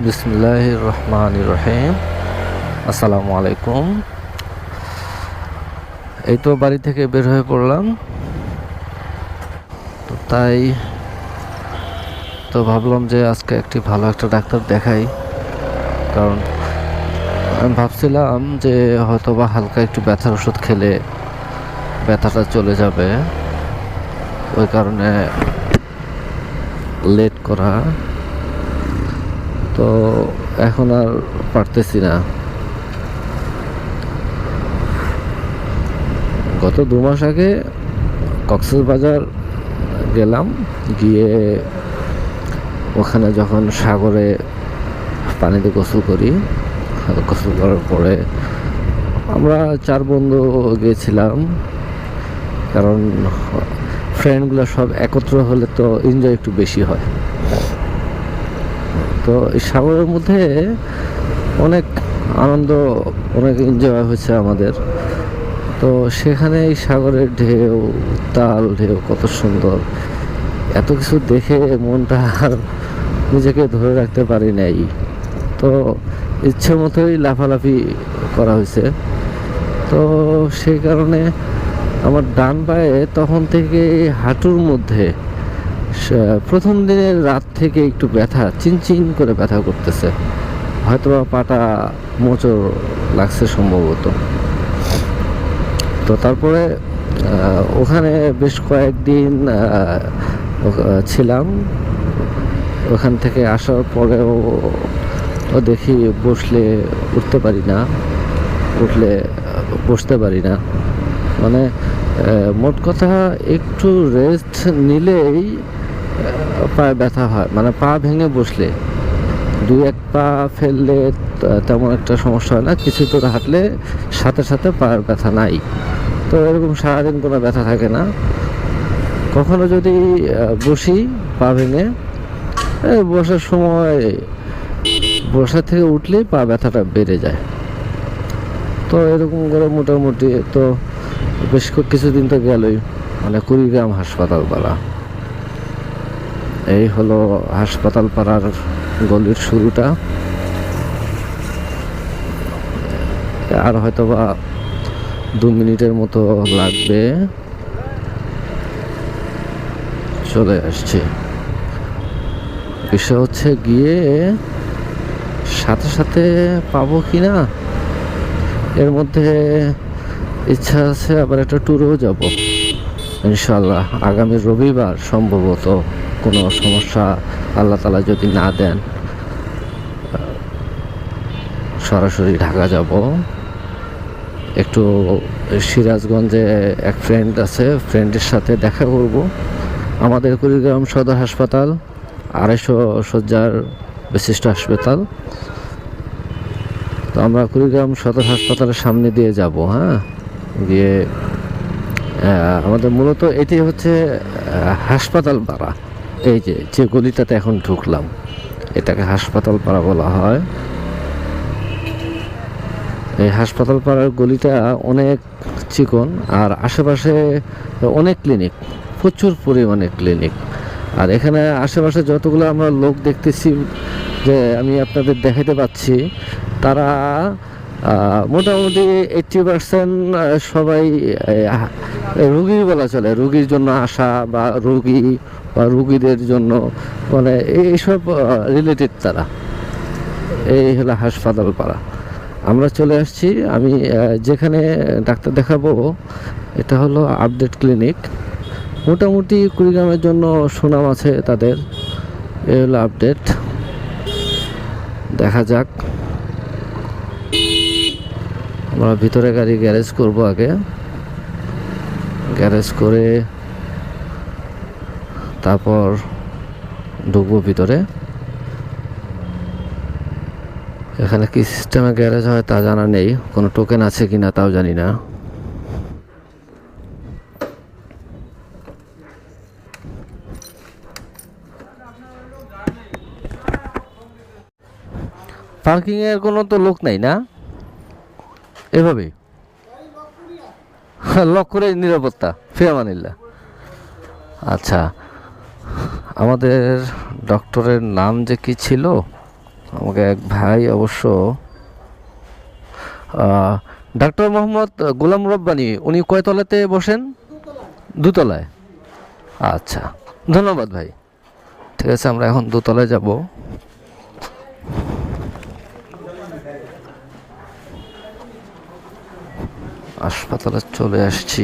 বিসমিল্লাহির রহমানির রহিম। আসসালামু আলাইকুম। এই তো বাড়ি থেকে বের হয়ে পড়লাম, তো তাই তো ভাবলাম যে আজকে একটি ভালো একটা ডাক্তার দেখাই। কারণ আমি ভাবছিলাম যে হয়তো বা হালকা একটু ব্যথার ওষুধ খেলে ব্যথাটা চলে যাবে, ওই কারণে লেট করা। তো এখন আর পারতেছি না। গত 2 মাস আগে কক্সবাজার গেলাম, গিয়ে ওখানে যখন সাগরে পানিতে গোসল করি, গোসল করার পরে আমরা 4 বন্ধু গিয়েছিলাম। কারণ ফ্রেন্ডগুলো সব একত্র হলে তো এনজয় একটু বেশি হয়। তো এই সাগরের মধ্যে অনেক আনন্দ, অনেক এনজয় হয়েছে আমাদের। তো সেখানে এই সাগরের ঢেউ, তাল ঢেউ কত সুন্দর, এত কিছু দেখে মনটা আর নিজেকে ধরে রাখতে পারি নাই। তো ইচ্ছে মতোই লাফালাফি করা হয়েছে। তো সেই কারণে আমার ডান পায়ে তখন থেকে হাঁটুর মধ্যে প্রথম দিনের রাত থেকে একটু ব্যথা, চিনচিন করে ব্যথা করতেছে। হয়তো বা পাটা মোচড় লাগছে সম্ভবত। তো তারপরে ওখানে বেশ কয়েকদিন ছিলাম। ওখান থেকে আসার পরেও দেখি বসলে উঠতে পারি না, উঠলে বসতে পারি না। মানে মোট কথা একটু রেস্ট নিলেই পায়ে ব্যথা হয়। মানে পা ভেঙে বসলে, 2-1 পা ফেললে তেমন একটা সমস্যা হয় না, কিছু দূর হাঁটলে সাথে সাথে পায়ের ব্যথা নাই। তো এরকম সারাদিন কোনো ব্যথা থাকে না। কখনো যদি বসি পা ভেঙে, বসার সময় বসা থেকে উঠলেই পা ব্যথাটা বেড়ে যায়। তো এরকম করে মোটামুটি তো বেশ কিছুদিন তো গেলই। মানে কুড়িগ্রাম হাসপাতাল পাড়া, এই হলো হাসপাতাল পাড়ার গলির শুরুটা। আর হয়তো বা 2 মিনিটের মতো লাগবে, চলে আসছে। বিষয় হচ্ছে গিয়ে সাথে সাথে পাবো কি না, এর মধ্যে ইচ্ছা আছে আবার একটা ট্যুরেও যাব ইনশাল্লাহ আগামী রবিবার। সম্ভবত কোনো সমস্যা আল্লাহ তাআলা যদি না দেন, সরাসরি ঢাকা যাব। একটু সিরাজগঞ্জে এক ফ্রেন্ড আছে, ফ্রেন্ডের সাথে দেখা করব। আমাদের কুড়িগ্রাম সদর হাসপাতাল 250 শয্যার বিশিষ্ট হাসপাতাল। তো আমরা কুড়িগ্রাম সদর হাসপাতালের সামনে দিয়ে যাব। হ্যাঁ, গিয়ে আমাদের মূলত এটি হচ্ছে হাসপাতাল পাড়া। এই যে গলিটাতে এখন ঢুকলাম, এটাকে হাসপাতাল পাড়া বলা হয়। এই হাসপাতাল পাড়ার গলিটা অনেক চিকন, আর আশেপাশে অনেক ক্লিনিক, প্রচুর পরিমাণে ক্লিনিক। আর এখানে আশেপাশে যতগুলো আমরা লোক দেখতেছি, যে আমি আপনাদের দেখাতে পাচ্ছি, তারা মোটামুটি 80% সবাই রুগী বলা চলে। রুগীর জন্য আসা, বা রুগী বা রুগীদের জন্য, মানে এইসব রিলেটেড তারা। এই হলো হাসপাতাল পাড়া। আমরা চলে আসছি। আমি যেখানে ডাক্তার দেখাবো, এটা হলো আপডেট ক্লিনিক। মোটামুটি কুড়িগ্রামের জন্য সুনাম আছে তাদের। এ হলো আপডেট। দেখা যাক। আমরা ভিতরে গাড়ি গ্যারেজ করব, আগে গ্যারেজ করে তারপর ঢুকবো ভিতরে। এখানে কি সিস্টেমে গ্যারেজ হয় তা জানা নেই, কোনো টোকেন আছে কিনা তাও জানি না। পার্কিং এর কোনো তো লোক নাই না, এভাবেই লক করে নিরাপত্তা, ফিয়ামানিল্লাহ। আচ্ছা, আমাদের ডক্টরের নাম যে কি ছিল আমাকে এক ভাই অবশ্য ডাক্তার মোহাম্মদ গোলাম রব্বানী, উনি কয় তলাতে বসেন? দোতলায়। আচ্ছা, ধন্যবাদ ভাই। ঠিক আছে, আমরা এখন দোতলায় যাব। হাসপাতালে চলে আসছি।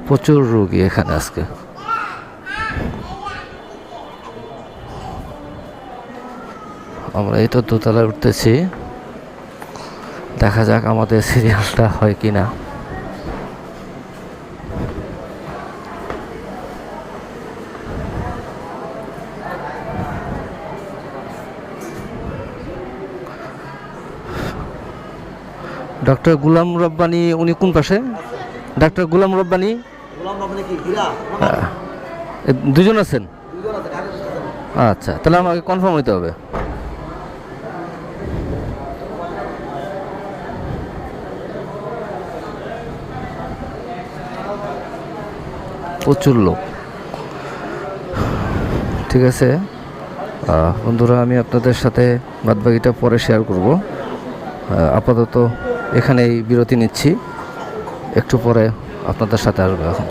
প্রচুর রোগী এখানে আজকে। আমরা এই তো দোতলায় উঠতেছি, দেখা যাক আমাদের সিরিয়ালটা হয় কিনা। ডক্টর গোলাম রব্বানী উনি কোন পাশে? ডাক্তার গোলাম রব্বানী দুজন আছেন? আচ্ছা, তাহলে আমাকে কনফার্ম হইতে হবে। প্রচুর লোক। ঠিক আছে বন্ধুরা, আমি আপনাদের সাথে বাদবাকিটা পরে শেয়ার করব। আপাতত এখানেই বিরতি নিচ্ছি, একটু পরে আপনাদের সাথে আসবো। এখন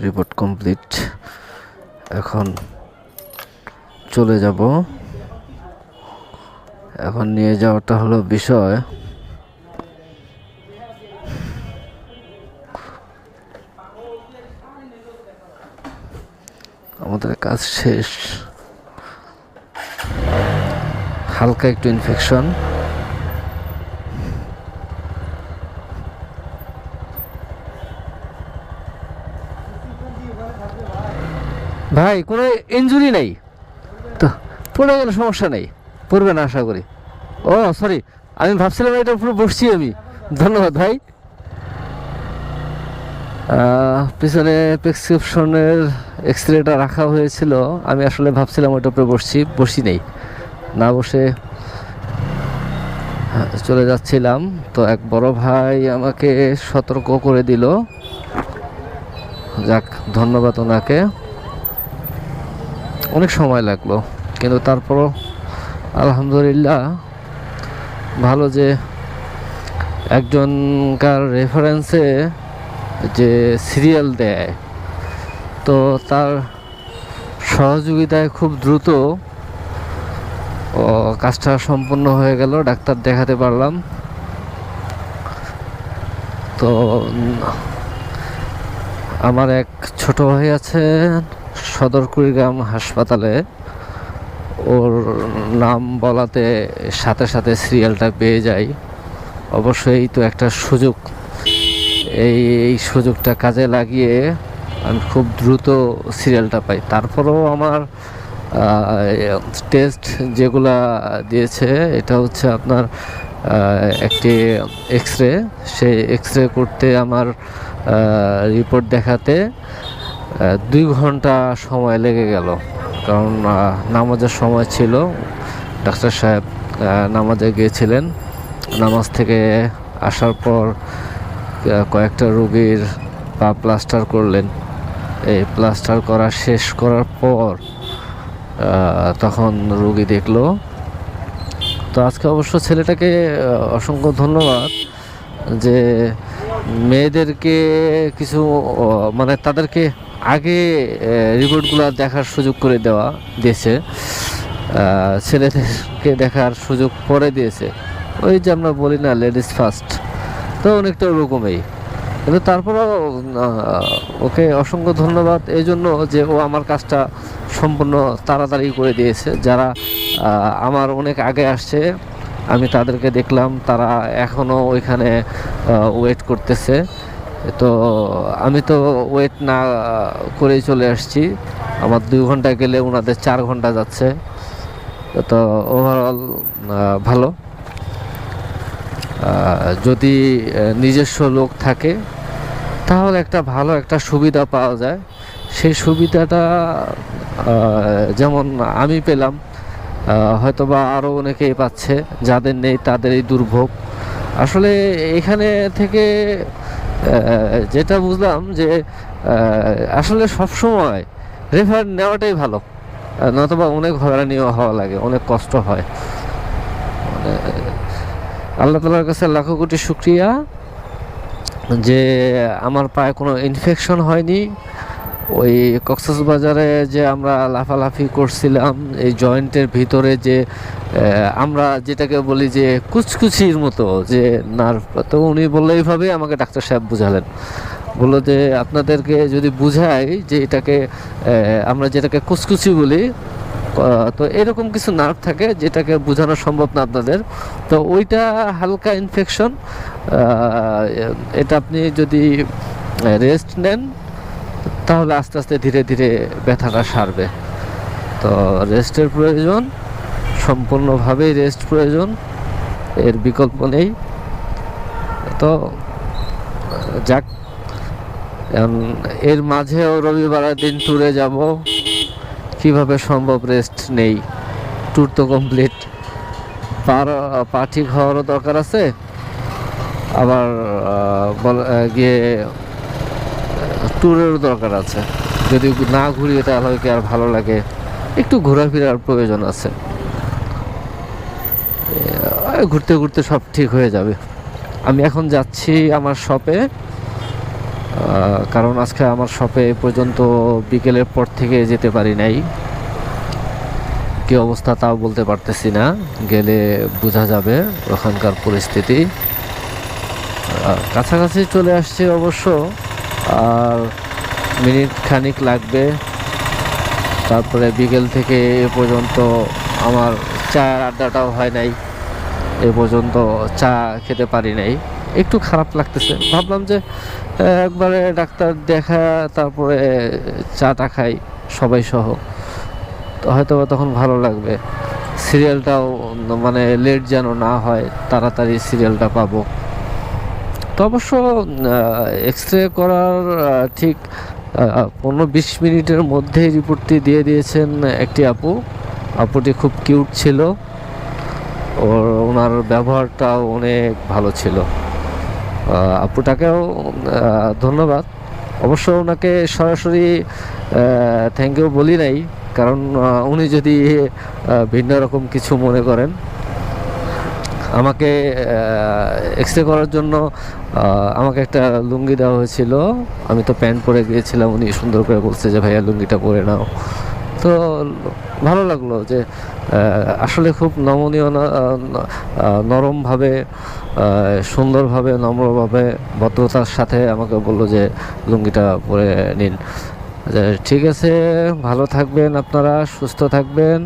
রিপোর্ট কমপ্লিট, এখন চলে যাব। এখন নিয়ে যাওয়াটা হলো বিষয়। আমাদের কাজ শেষ, হালকা একটু ইনফেকশন। ভাই কোনো ইনজুরি নেই তো? পড়ে গেলে সমস্যা নেই, পড়বে না আশা করি। ও সরি, আমি ভাবছিলাম এটার উপরে বসছি আমি। ধন্যবাদ ভাই। পিছনে প্রেসক্রিপশনের এক্সরেটা রাখা হয়েছিল, আমি আসলে ভাবছিলাম ওটার উপরে বসি নেই, না বসে চলে যাচ্ছিলাম। তো এক বড় ভাই আমাকে সতর্ক করে দিল, যাক ধন্যবাদ ওনাকে। অনেক সময় লাগলো, কিন্তু তারপরও আলহামদুলিল্লাহ ভালো যে একজনকার রেফারেন্সে যে সিরিয়াল দেয়, তো তার সহযোগিতায় খুব দ্রুত কাজটা সম্পূর্ণ হয়ে গেল, ডাক্তার দেখাতে পারলাম। তো আমার এক ছোট ভাই আছে সদর কুড়িগ্রাম হাসপাতালে, ওর নাম বলাতে সাথে সাথে সিরিয়ালটা পেয়ে যাই। অবশ্যই তো একটা সুযোগ, এই সুযোগটা কাজে লাগিয়ে আমি খুব দ্রুত সিরিয়ালটা পাই। তারপরেও আমার টেস্ট যেগুলা দিয়েছে, এটা হচ্ছে আপনার একটি এক্সরে, সেই এক্সরে করতে আমার রিপোর্ট দেখাতে 2 ঘন্টা সময় লেগে গেল। কারণ নামাজের সময় ছিল, ডাক্তার সাহেব নামাজে গিয়েছিলেন। নামাজ থেকে আসার পর কয়েকটা রোগীর পা প্লাস্টার করলেন। এই প্লাস্টার করা শেষ করার পর তখন রোগী দেখলো, তো আজকে অবশ্য ছেলেটাকে অসংখ্য ধন্যবাদ যে মেয়েদেরকে কিছু মানে তাদেরকে আগে রিপোর্টগুলো দেখার সুযোগ করে দিয়েছে, ছেলেদেরকে দেখার সুযোগ পরে দিয়েছে। ওই যে আমরা বলি না লেডিস ফার্স্ট, তো অনেকটা ওরকমই। কিন্তু তারপরেও ওকে অসংখ্য ধন্যবাদ এই জন্য যে ও আমার কাজটা সম্পূর্ণ তাড়াতাড়ি করে দিয়েছে। যারা আমার অনেক আগে আসছে আমি তাদেরকে দেখলাম তারা এখনও ওইখানে ওয়েট করতেছে। তো আমি তো ওয়েট না করেই চলে আসছি, আমার 2 ঘন্টা গেলে ওনাদের 4 ঘন্টা যাচ্ছে। তো ওভারঅল ভালো। যদি নিজস্ব লোক থাকে তাহলে একটা ভালো একটা সুবিধা পাওয়া যায়। সেই সুবিধাটা যেমন আমি পেলাম, হয়তোবা আরও অনেকেই পাচ্ছে, যাদের নেই তাদের এই দুর্ভোগ। আসলে এখানে থেকে যেটা বুঝলাম যে আসলে সবসময় রেফার নেওয়াটাই ভালো, নতুবা অনেক হয়রানিও হওয়া লাগে, অনেক কষ্ট হয়। মানে আল্লাহ তাআলার কাছে লাখো কোটি শুকরিয়া যে আমার পায়ে কোনো ইনফেকশন হয়নি। ওই কক্সবাজারে যে আমরা লাফালাফি করছিলাম এই জয়েন্টের ভিতরে, যে আমরা যেটাকে বলি যে কুচকুচির মতো যে নার্ভ, তো উনি বললো এইভাবে আমাকে ডাক্তার সাহেব বুঝালেন, বললো যে আপনাদেরকে যদি বুঝাই যে এটাকে আমরা যেটাকে কুচকুচি বলি, তো এরকম কিছু নার্ভ থাকে যেটাকে বোঝানো সম্ভব না আপনাদের। তো ওইটা হালকা ইনফেকশন, এটা আপনি যদি রেস্ট নেন তাহলে আস্তে আস্তে ধীরে ধীরে ব্যথাটা সারবে। তো রেস্টের প্রয়োজন, সম্পূর্ণভাবেই রেস্ট প্রয়োজন, এর বিকল্প নেই। তো যাক, এর মাঝেও রবিবারের দিন ট্যুরে যাব, কিভাবে সম্ভব রেস্ট নেই? ট্যুর তো কমপ্লিট, পা ঠিক হওয়ারও দরকার আছে, আবার গিয়ে ট্যুরেরও দরকার আছে। যদি না ঘুরি তাহলে কি আর ভালো লাগে? একটু ঘোরাফেরার প্রয়োজন আছে। ঘুরতে ঘুরতে সব ঠিক হয়ে যাবে। আমি এখন যাচ্ছি আমার শপে, কারণ আজকে আমার শপে পর্যন্ত বিকেলের পর থেকে যেতে পারি নাই। কি অবস্থা তাও বলতে পারতেছি না, গেলে বোঝা যাবে ওখানকার পরিস্থিতি। কাছাকাছি চলে আসছে অবশ্য, আর মিনিট খানিক লাগবে। তারপরে বিকেল থেকে এ পর্যন্ত আমার চায়ের আড্ডাটাও হয় নাই, এ পর্যন্ত চা খেতে পারি নাই, একটু খারাপ লাগতেছে। ভাবলাম যে একবারে ডাক্তার দেখা তারপরে চাটা খাই সবাই সহ, তো হয়তো তখন ভালো লাগবে। সিরিয়ালটাও মানে লেট যেন না হয়, তাড়াতাড়ি সিরিয়ালটা পাবো। তো অবশ্য এক্স-রে করার ঠিক 15-20 মিনিটের মধ্যেই রিপোর্টটি দিয়ে দিয়েছেন একটি আপুটি খুব কিউট ছিল, ওনার ব্যবহারটাও অনেক ভালো ছিল। আপুটাকেও ধন্যবাদ। অবশ্য ওনাকে সরাসরি থ্যাংক ইউ বলি নাই, কারণ উনি যদি ভিন্ন রকম কিছু মনে করেন। আমাকে এক্স-রে করার জন্য আমাকে একটা লুঙ্গি দেওয়া হয়েছিল, আমি তো প্যান্ট পরে গিয়েছিলাম, উনি সুন্দর করে বলছে যে ভাইয়া লুঙ্গিটা পরে নাও। তো ভালো লাগলো যে আসলে খুব নমনীয়, নরমভাবে, সুন্দরভাবে, নম্রভাবে, ভদ্রতার সাথে আমাকে বললো যে লুঙ্গিটা পরে নিন। ঠিক আছে, ভালো থাকবেন আপনারা, সুস্থ থাকবেন।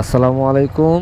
আসসালামু আলাইকুম।